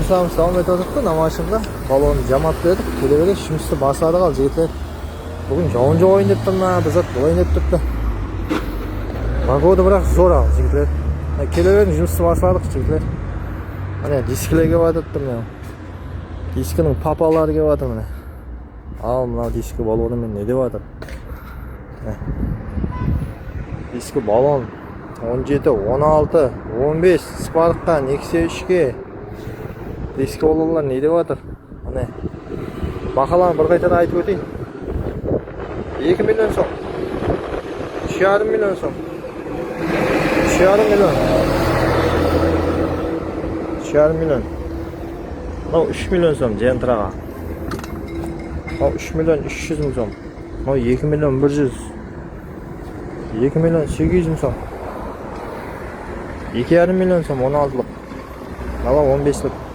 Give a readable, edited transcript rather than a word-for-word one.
жұмысымызды davom етіп отырдық намашында балонды жамап бердік келе бере жұмысты бастадық ал жігіттер бүгін жауын жоқ ойын деп тұр мына біз ойын деп тұрды погода бірақ зор ал жігіттер келе бердік жұмысты бастадық жігіттер міне дискілер келіп жатыр міне дискінің папалары келіп жатыр міне ал мына дискі балонымен не деп жатыр дискі балон 17, 16, 15 Spark'қа, Nexia 3-ке дискі балонлар не деп жатыр міне бағаларын бір қайтадан айтып өтейін 2 миллион сом 3,5 миллион сом 3,5 миллион 3,5 миллион мынау 3 миллион сом Gentra'ға мынау 3 миллион 300 мың сом мынау 2 миллион 100 2 миллион 800 мың сом 2,5 миллион сом 16-лық мынау 15-лік